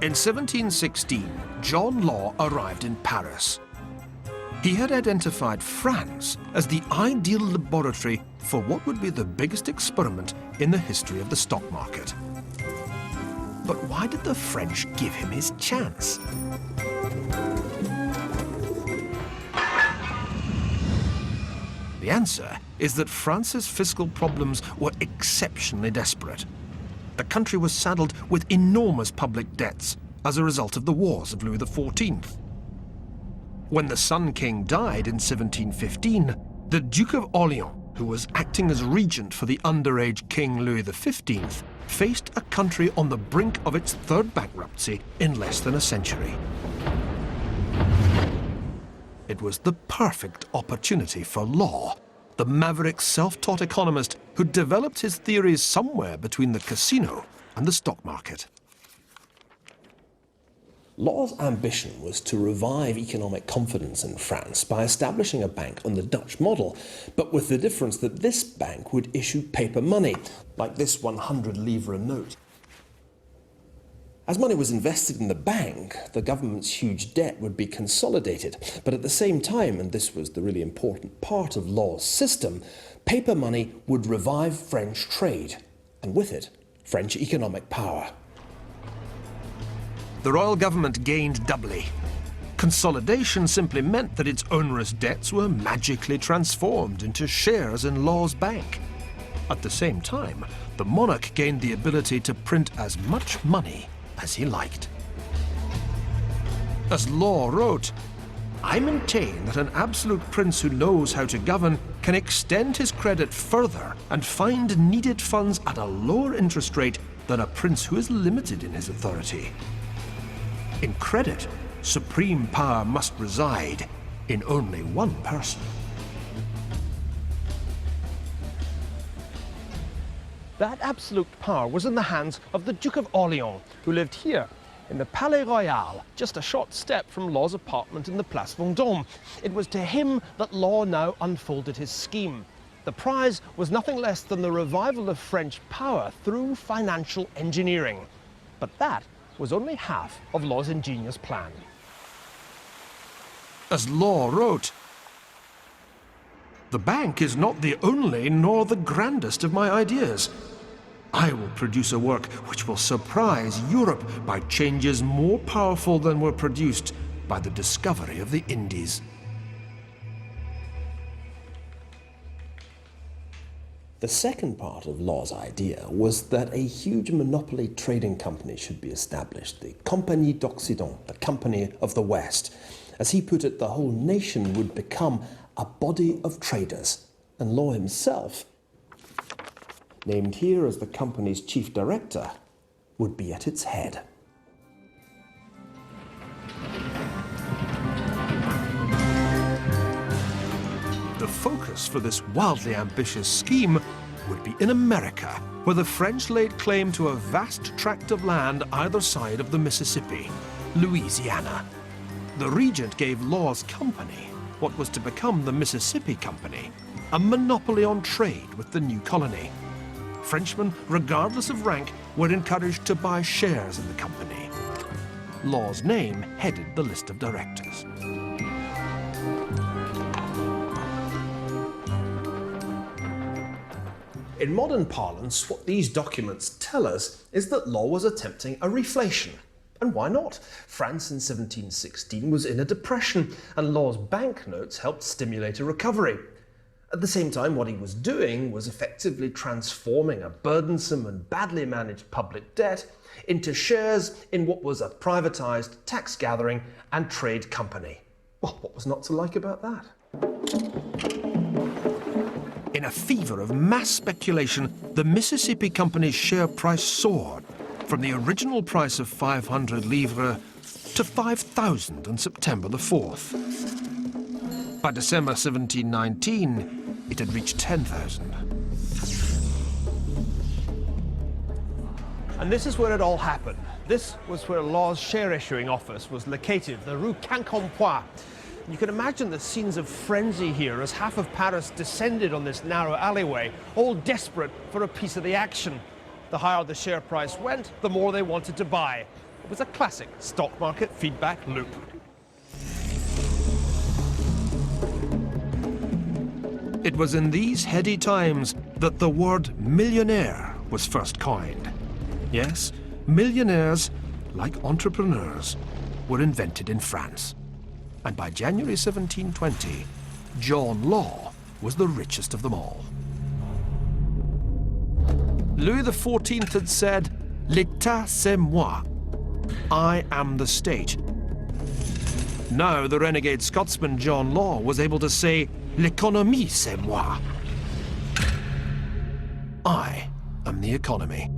In 1716, John Law arrived in Paris. He had identified France as the ideal laboratory for what would be the biggest experiment in the history of the stock market. But why did the French give him his chance? The answer is that France's fiscal problems were exceptionally desperate. The country was saddled with enormous public debts as a result of the wars of Louis XIV. When the Sun King died in 1715, the Duke of Orleans, who was acting as regent for the underage King Louis XV, faced a country on the brink of its third bankruptcy in less than a century. It was the perfect opportunity for Law, the maverick self-taught economist who developed his theories somewhere between the casino and the stock market. Law's ambition was to revive economic confidence in France by establishing a bank on the Dutch model, but with the difference that this bank would issue paper money, like this 100 livre note. As money was invested in the bank, the government's huge debt would be consolidated, but at the same time, and this was the really important part of Law's system, paper money would revive French trade, and with it, French economic power. The royal government gained doubly. Consolidation simply meant that its onerous debts were magically transformed into shares in Law's bank. At the same time, the monarch gained the ability to print as much money as he liked. As Law wrote, "I maintain that an absolute prince who knows how to govern can extend his credit further and find needed funds at a lower interest rate than a prince who is limited in his authority. In credit, supreme power must reside in only one person." That absolute power was in the hands of the Duke of Orleans, who lived here in the Palais Royal, just a short step from Law's apartment in the Place Vendôme. It was to him that Law now unfolded his scheme. The prize was nothing less than the revival of French power through financial engineering. But that was only half of Law's ingenious plan. As Law wrote, "The bank is not the only nor the grandest of my ideas. I will produce a work which will surprise Europe by changes more powerful than were produced by the discovery of the Indies." The second part of Law's idea was that a huge monopoly trading company should be established, the Compagnie d'Occident, the Company of the West. As he put it, the whole nation would become a body of traders, and Law himself, named here as the company's chief director, would be at its head. The focus for this wildly ambitious scheme would be in America, where the French laid claim to a vast tract of land either side of the Mississippi, Louisiana. The regent gave Law's company, what was to become the Mississippi Company, a monopoly on trade with the new colony. Frenchmen, regardless of rank, were encouraged to buy shares in the company. Law's name headed the list of directors. In modern parlance, what these documents tell us is that Law was attempting a reflation. And why not? France in 1716 was in a depression, and Law's banknotes helped stimulate a recovery. At the same time, what he was doing was effectively transforming a burdensome and badly managed public debt into shares in what was a privatized tax-gathering and trade company. Well, what was not to like about that? In a fever of mass speculation, the Mississippi Company's share price soared from the original price of 500 livres to 5,000 on September the 4th. By December 1719, it had reached 10,000. And this is where it all happened. This was where Law's share issuing office was located, the Rue Quincampoix. You can imagine the scenes of frenzy here as half of Paris descended on this narrow alleyway, all desperate for a piece of the action. The higher the share price went, the more they wanted to buy. It was a classic stock market feedback loop. It was in these heady times that the word millionaire was first coined. Yes, millionaires, like entrepreneurs, were invented in France. And by January 1720, John Law was the richest of them all. Louis XIV had said, "L'État c'est moi." I am the state. Now the renegade Scotsman John Law was able to say, "L'économie c'est moi." I am the economy.